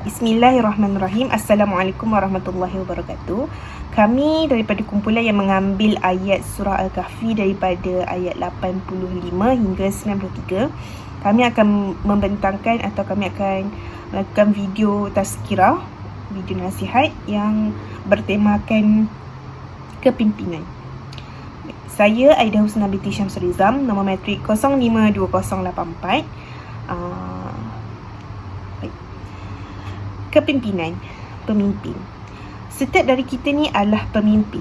Bismillahirrahmanirrahim. Assalamualaikum warahmatullahi wabarakatuh. Kami daripada kumpulan yang mengambil ayat surah Al-Kahfi daripada ayat 85 hingga 93. Kami akan membentangkan atau kami akan melakukan video tazkirah, video nasihat yang bertemakan kepimpinan. Saya Aida Husna binti Syamsul Rizam, nombor matrik 052084. Kepimpinan, pemimpin. Setiap dari kita ni adalah pemimpin.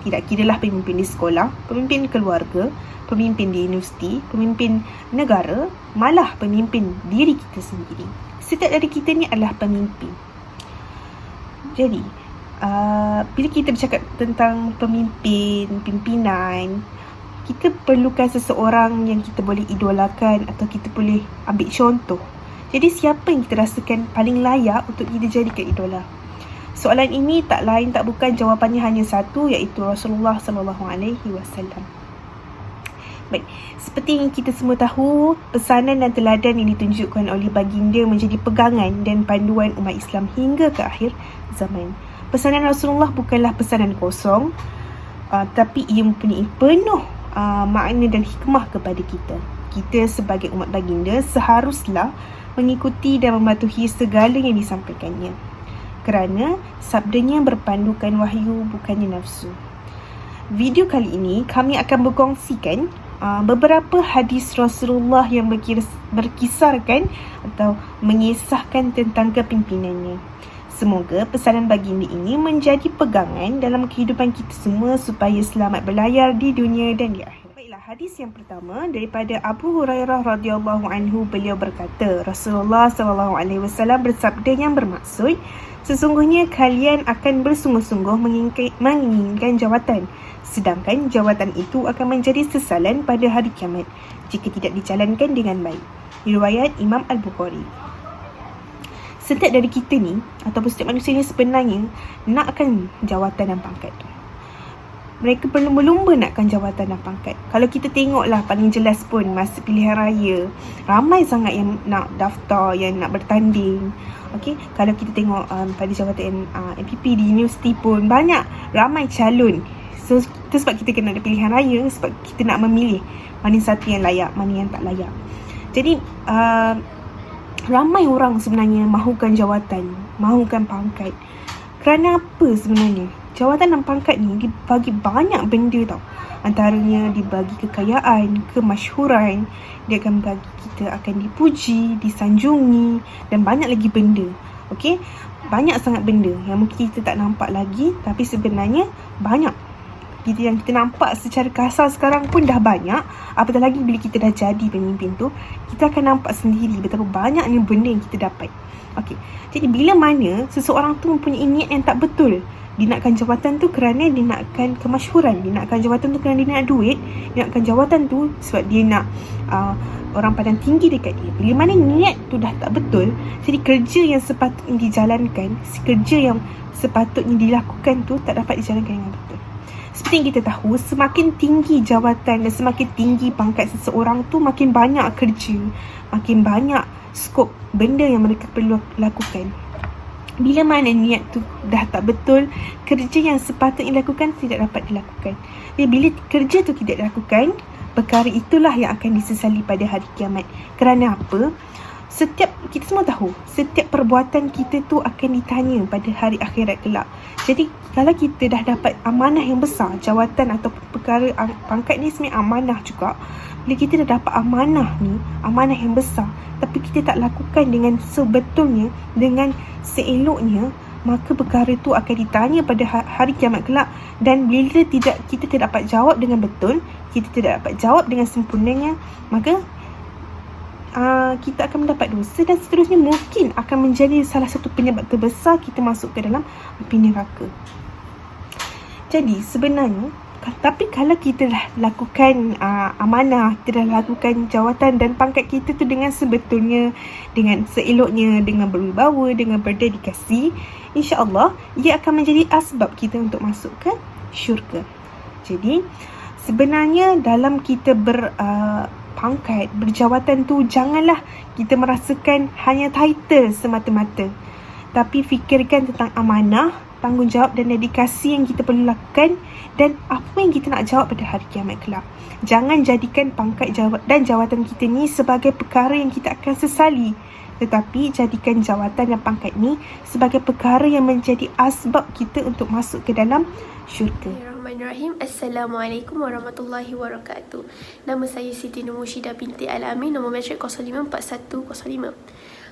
Tidak kiralah pemimpin di sekolah, pemimpin keluarga, pemimpin di universiti, pemimpin negara, malah pemimpin diri kita sendiri. Setiap dari kita ni adalah pemimpin. Jadi, bila kita bercakap tentang pemimpin, pimpinan, kita perlukan seseorang yang kita boleh idolakan atau kita boleh ambil contoh. Jadi siapa yang kita rasakan paling layak untuk kita jadikan idola? Soalan ini tak lain tak bukan jawapannya hanya satu, iaitu Rasulullah SAW. Baik, seperti yang kita semua tahu, pesanan dan teladan yang ditunjukkan oleh baginda menjadi pegangan dan panduan umat Islam hingga ke akhir zaman. Pesanan Rasulullah bukanlah pesanan kosong, tapi ia mempunyai penuh makna dan hikmah kepada kita. Kita sebagai umat baginda seharuslah mengikuti dan mematuhi segala yang disampaikannya, kerana sabdanya berpandukan wahyu, bukannya nafsu. Video kali ini kami akan berkongsikan beberapa hadis Rasulullah yang berkisarkan atau mengisahkan tentang kepimpinannya. Semoga pesanan baginda ini menjadi pegangan dalam kehidupan kita semua supaya selamat berlayar di dunia dan di akhirat. Baiklah, hadis yang pertama daripada Abu Hurairah radhiyallahu anhu, beliau berkata, Rasulullah SAW bersabda yang bermaksud, sesungguhnya kalian akan bersungguh-sungguh menginginkan jawatan, sedangkan jawatan itu akan menjadi sesalan pada hari kiamat jika tidak dijalankan dengan baik. Riwayat Imam Al-Bukhari. Setiap dari kita ni, ataupun setiap manusia ni sebenarnya nakkan jawatan dan pangkat tu. Mereka berlumba-lumba nakkan jawatan dan pangkat. Kalau kita tengoklah paling jelas pun masa pilihan raya, ramai sangat yang nak daftar, yang nak bertanding. Okey, kalau kita tengok pada jawatan MPP di universiti pun ramai calon. So itu sebab kita kena ada pilihan raya, sebab kita nak memilih mana satu yang layak, mana yang tak layak. Jadi ramai orang sebenarnya mahukan jawatan, mahukan pangkat. Kerana apa sebenarnya? Jawatan dan pangkat ni dibagi banyak benda tau. Antaranya dibagi kekayaan, kemasyhuran, dia akan bagi kita akan dipuji, disanjungi dan banyak lagi benda. Okey? Banyak sangat benda yang mungkin kita tak nampak lagi, tapi sebenarnya banyak. Yang kita nampak secara kasar sekarang pun dah banyak. Apatah lagi bila kita dah jadi pemimpin tu, kita akan nampak sendiri betapa banyaknya benda yang kita dapat. Okey. Jadi bila mana seseorang tu mempunyai niat yang tak betul, dia nakkan jawatan tu kerana dia nakkan kemasyhuran, dia nakkan jawatan tu kerana dia nak duit, dia nakkan jawatan tu sebab dia nak orang pandang tinggi dekat dia. Bila mana niat tu dah tak betul, jadi kerja yang sepatutnya dijalankan, kerja yang sepatutnya dilakukan tu tak dapat dijalankan dengan betul. Seperti yang kita tahu, semakin tinggi jawatan dan semakin tinggi pangkat seseorang tu, makin banyak kerja, makin banyak skop benda yang mereka perlu lakukan. Bila mana niat tu dah tak betul, kerja yang sepatutnya dilakukan tidak dapat dilakukan. Jadi bila kerja tu tidak dilakukan, perkara itulah yang akan disesali pada hari kiamat. Kerana apa? Kita semua tahu, setiap perbuatan kita tu akan ditanya pada hari akhirat kelak. Jadi kalau kita dah dapat amanah yang besar, jawatan atau perkara pangkat ni sebenarnya amanah juga. Bila kita dah dapat amanah ni, amanah yang besar, tapi kita tak lakukan dengan sebetulnya, dengan seeloknya, maka perkara tu akan ditanya pada hari kiamat kelak. Dan bila kita tidak dapat jawab dengan betul, kita tidak dapat jawab dengan sempurnanya, maka kita akan mendapat dosa dan seterusnya mungkin akan menjadi salah satu penyebab terbesar kita masuk ke dalam api neraka. Jadi sebenarnya, tapi kalau kita dah lakukan amanah, kita dah lakukan jawatan dan pangkat kita tu dengan sebetulnya, dengan seeloknya, dengan berwibawa, dengan berdedikasi, insya-Allah ia akan menjadi asbab kita untuk masuk ke syurga. Jadi sebenarnya dalam kita pangkat, berjawatan tu, janganlah kita merasakan hanya title semata-mata. Tapi fikirkan tentang amanah, tanggungjawab dan dedikasi yang kita perlu lakukan dan apa yang kita nak jawab pada hari kiamat kelak. Jangan jadikan pangkat dan jawatan kita ni sebagai perkara yang kita akan sesali, tetapi jadikan jawatan dan pangkat ni sebagai perkara yang menjadi asbab kita untuk masuk ke dalam syurga. Bismillahirrahmanirrahim. Assalamualaikum warahmatullahi wabarakatuh. Nama saya Siti Nur Mushidah binti Al-Amin, nombor matrik 054105.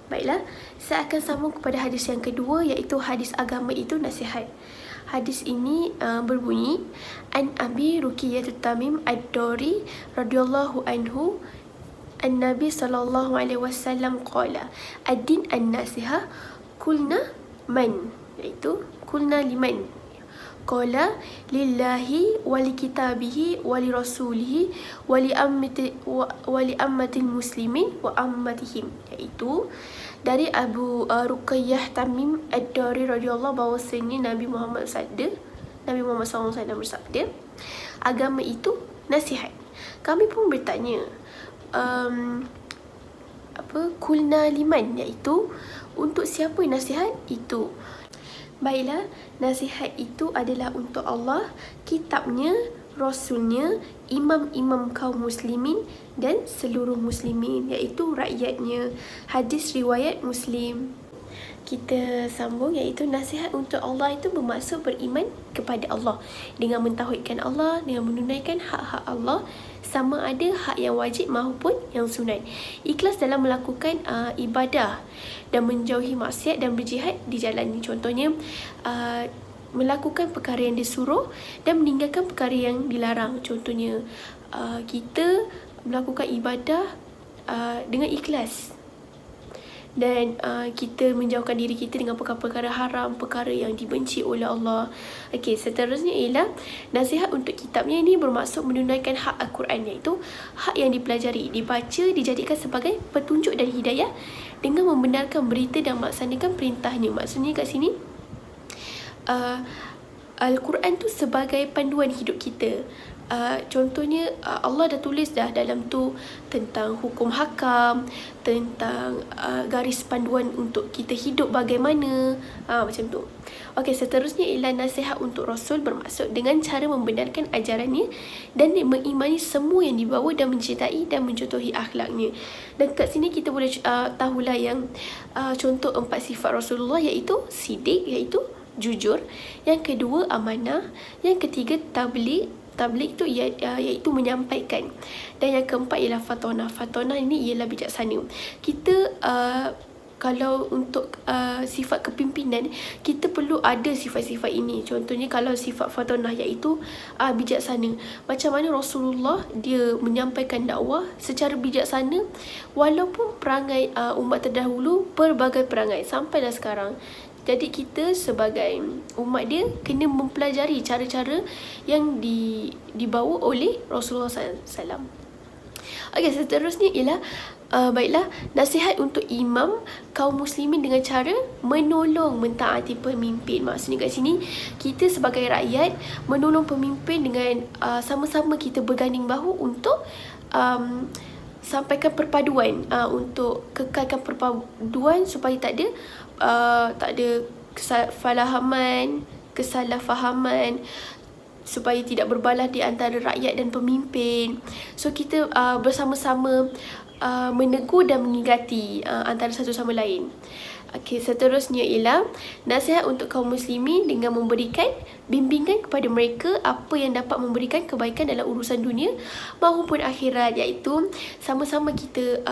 Baiklah, saya akan sambung kepada hadis yang kedua, iaitu hadis agama itu nasihat. Hadis ini berbunyi, An Abi Ruqayyah Tamim Ad-Dari radhiyallahu anhu An-Nabi sallallahu alaihi wasallam qala ad-din an-nasihah kulna man, iaitu kulna liman, qala lillahi wa li kitabihi wa li rasulihi wa li ammatil muslimin wa ammatihim, iaitu dari Abu Ruqayyah Tamim Ad-Dari radhiyallahu bahwasanya Nabi Muhammad SAW bersabda, agama itu nasihat. Kami pun bertanya, kulna liman, iaitu untuk siapa nasihat itu? Baiklah, nasihat itu adalah untuk Allah, kitabnya, rasulnya, imam-imam kaum muslimin dan seluruh muslimin, iaitu rakyatnya. Hadis riwayat Muslim. Kita sambung, iaitu nasihat untuk Allah itu bermaksud beriman kepada Allah dengan mentauhidkan Allah, dengan menunaikan hak-hak Allah, sama ada hak yang wajib maupun yang sunat. Ikhlas dalam melakukan ibadah dan menjauhi maksiat dan berjihad di jalan ini. Contohnya, melakukan perkara yang disuruh dan meninggalkan perkara yang dilarang. Contohnya, kita melakukan ibadah dengan ikhlas, dan kita menjauhkan diri kita dengan perkara-perkara haram, perkara yang dibenci oleh Allah. Okey, seterusnya ialah nasihat untuk kitabnya. Ini bermaksud menunaikan hak Al-Quran, iaitu hak yang dipelajari, dibaca, dijadikan sebagai petunjuk dan hidayah dengan membenarkan berita dan melaksanakan perintahnya. Maksudnya kat sini, Al-Quran tu sebagai panduan hidup kita. Contohnya, Allah dah tulis dah dalam tu tentang hukum hakam, tentang garis panduan untuk kita hidup bagaimana, macam tu. Okey, seterusnya ialah nasihat untuk Rasul, bermaksud dengan cara membenarkan ajarannya dan mengimani semua yang dibawa dan mencintai dan mencontohi akhlaknya. Dan kat sini kita boleh tahulah yang contoh 4 sifat Rasulullah, iaitu sidik, iaitu jujur. Yang kedua, amanah. Yang ketiga, tabligh tu iaitu menyampaikan. Dan yang keempat ialah fatonah. Fatonah ini ialah bijaksana. Kita kalau untuk sifat kepimpinan, kita perlu ada sifat-sifat ini. Contohnya, kalau sifat fatonah iaitu bijaksana. Macam mana Rasulullah dia menyampaikan dakwah secara bijaksana, walaupun perangai umat terdahulu pelbagai perangai sampailah sekarang. Jadi kita sebagai umat dia kena mempelajari cara-cara yang dibawa oleh Rasulullah SAW. Okey, seterusnya ialah baiklah, nasihat untuk imam kaum muslimin dengan cara menolong mentaati pemimpin. Maksudnya kat sini, kita sebagai rakyat menolong pemimpin dengan sama-sama kita berganding bahu untuk sampaikan perpaduan, untuk kekalkan perpaduan supaya tak ada kesalahfahaman, supaya tidak berbalah di antara rakyat dan pemimpin. So kita bersama-sama menegur dan mengingati antara satu sama lain. Okey, seterusnya ialah nasihat untuk kaum muslimin dengan memberikan bimbingan kepada mereka apa yang dapat memberikan kebaikan dalam urusan dunia maupun akhirat, iaitu sama-sama kita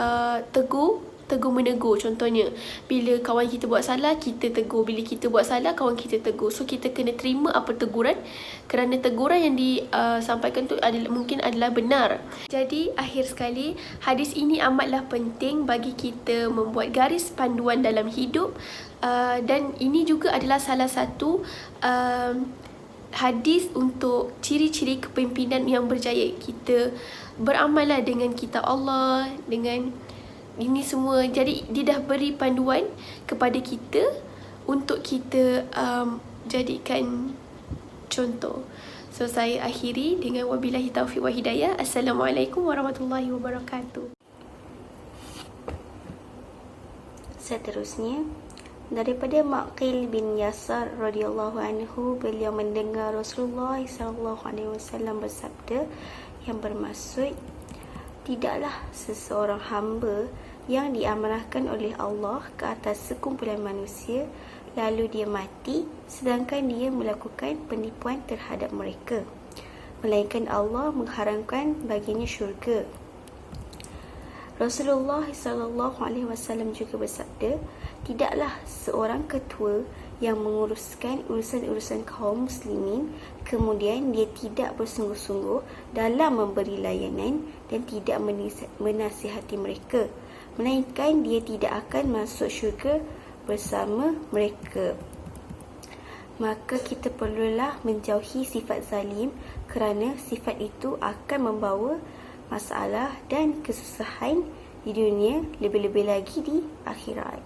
tegur-menegur. Contohnya, bila kawan kita buat salah, kita tegur. Bila kita buat salah, kawan kita tegur. So kita kena terima apa teguran, kerana teguran yang disampaikan tu mungkin adalah benar. Jadi akhir sekali, hadis ini amatlah penting bagi kita membuat garis panduan dalam hidup, dan ini juga adalah salah satu hadis untuk ciri-ciri kepimpinan yang berjaya. Kita beramallah dengan kitab Allah, dengan ini semua. Jadi dia dah beri panduan kepada kita untuk kita jadikan contoh. So saya akhiri dengan wabillahi taufiq wa hidayah. Assalamualaikum warahmatullahi wabarakatuh. Seterusnya, Daripada Maqil bin Yasar radhiyallahu anhu, beliau mendengar Rasulullah sallallahu alaihi wasallam bersabda yang bermaksud, tidaklah seseorang hamba yang diamanahkan oleh Allah ke atas sekumpulan manusia lalu dia mati sedangkan dia melakukan penipuan terhadap mereka, melainkan Allah mengharamkan baginya syurga. Rasulullah sallallahu alaihi wasallam juga bersabda, tidaklah seorang ketua yang menguruskan urusan-urusan kaum muslimin kemudian dia tidak bersungguh-sungguh dalam memberi layanan dan tidak menasihati mereka, melainkan dia tidak akan masuk syurga bersama mereka. Maka kita perlulah menjauhi sifat zalim kerana sifat itu akan membawa masalah dan kesusahan di dunia, lebih-lebih lagi di akhirat.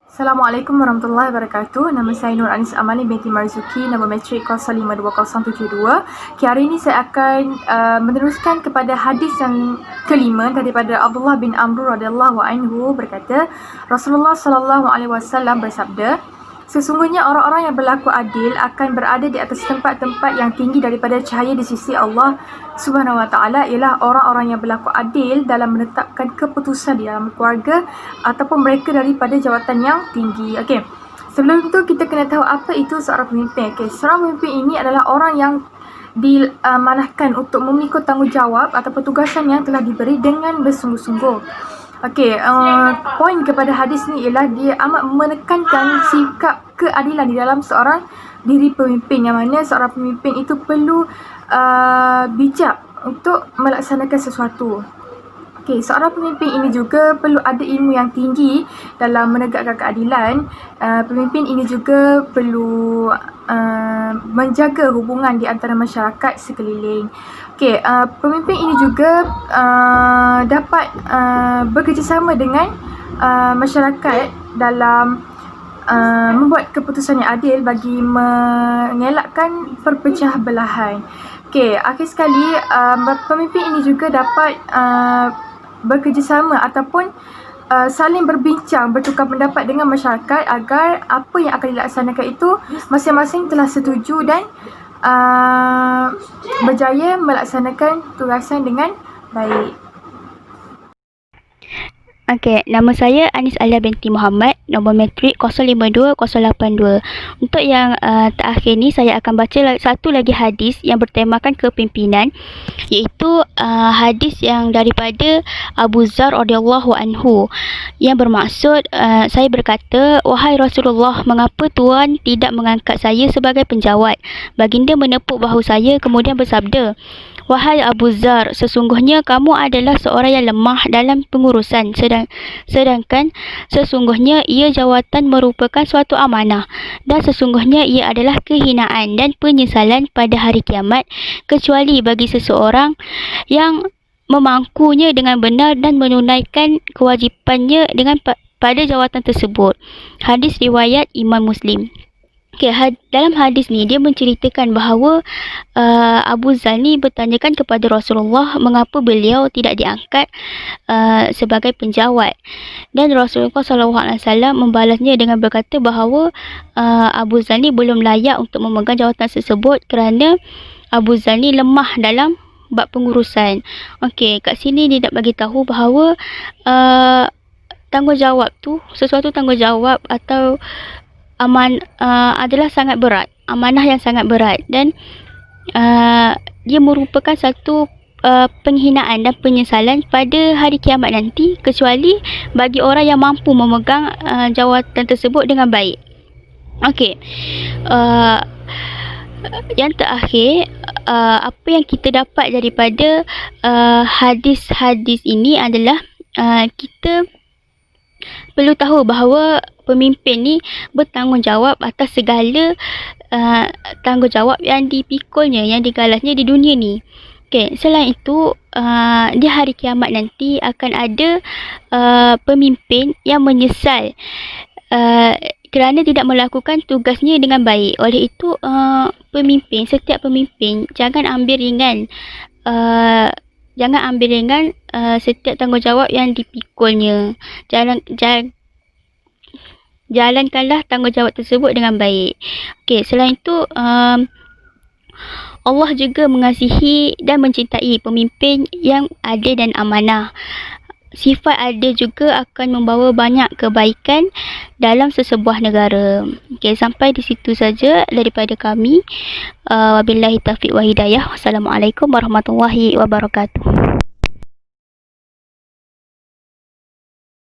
Assalamualaikum warahmatullahi wabarakatuh. Nama saya Nur Anis Amani binti Marzuki, nama matrik 052072. Hari ini saya akan meneruskan kepada hadis yang kelima daripada Abdullah bin Amr radhiyallahu anhu berkata, Rasulullah sallallahu alaihi wasallam bersabda, sesungguhnya orang-orang yang berlaku adil akan berada di atas tempat-tempat yang tinggi daripada cahaya di sisi Allah Subhanahu wa taala, ialah orang-orang yang berlaku adil dalam menetapkan keputusan di dalam keluarga ataupun mereka daripada jawatan yang tinggi. Okey. Sebelum itu kita kena tahu apa itu seorang pemimpin. Okey, seorang pemimpin ini adalah orang yang diamanahkan untuk memikul tanggungjawab atau petugasan yang telah diberi dengan bersungguh-sungguh. Okey, poin kepada hadis ni ialah dia amat menekankan sikap keadilan di dalam seorang diri pemimpin, yang mana seorang pemimpin itu perlu bijak untuk melaksanakan sesuatu. Okey, seorang pemimpin ini juga perlu ada ilmu yang tinggi dalam menegakkan keadilan. Pemimpin ini juga perlu menjaga hubungan di antara masyarakat sekeliling. Okey, pemimpin ini juga dapat bekerjasama dengan masyarakat dalam membuat keputusan yang adil bagi mengelakkan perpecah belahan. Okey, akhir sekali pemimpin ini juga dapat bekerjasama ataupun saling berbincang, bertukar pendapat dengan masyarakat agar apa yang akan dilaksanakan itu masing-masing telah setuju dan berjaya melaksanakan tugasan dengan baik. Okey, nama saya Anis Alia binti Muhammad, nombor matrik 052082. Untuk yang terakhir ni, saya akan baca satu lagi hadis yang bertemakan kepimpinan, iaitu hadis yang daripada Abu Zar radhiyallahu anhu, yang bermaksud, saya berkata, wahai Rasulullah, mengapa Tuan tidak mengangkat saya sebagai penjawat? Baginda menepuk bahu saya kemudian bersabda, wahai Abu Zar, sesungguhnya kamu adalah seorang yang lemah dalam pengurusan, sedangkan sesungguhnya ia jawatan merupakan suatu amanah, dan sesungguhnya ia adalah kehinaan dan penyesalan pada hari kiamat, kecuali bagi seseorang yang memangkunya dengan benar dan menunaikan kewajipannya dengan pada jawatan tersebut. Hadis riwayat Imam Muslim. Okay, dalam hadis ni dia menceritakan bahawa Abu Zar ni bertanyakan kepada Rasulullah mengapa beliau tidak diangkat sebagai penjawat, dan Rasulullah SAW membalasnya dengan berkata bahawa Abu Zar ni belum layak untuk memegang jawatan tersebut kerana Abu Zar ni lemah dalam bab pengurusan. Okey, kat sini dia nak bagi tahu bahawa tanggungjawab tu, sesuatu tanggungjawab atau adalah sangat berat, amanah yang sangat berat, dan dia merupakan satu penghinaan dan penyesalan pada hari kiamat nanti, kecuali bagi orang yang mampu memegang jawatan tersebut dengan baik. Okey, yang terakhir, apa yang kita dapat daripada hadis-hadis ini adalah kita perlu tahu bahawa pemimpin ni bertanggungjawab atas segala tanggungjawab yang dipikulnya, yang digalasnya di dunia ni. Okay, selain itu, di hari kiamat nanti akan ada pemimpin yang menyesal kerana tidak melakukan tugasnya dengan baik. Oleh itu, setiap pemimpin jangan ambil ringan setiap tanggungjawab yang dipikulnya. jalankanlah tanggungjawab tersebut dengan baik. Okey, selain itu Allah juga mengasihi dan mencintai pemimpin yang adil dan amanah. Sifat adil juga akan membawa banyak kebaikan dalam sesebuah negara. Okey, sampai di situ saja daripada kami. Wabillahi taufiq wa hidayah. Wassalamualaikum warahmatullahi wabarakatuh.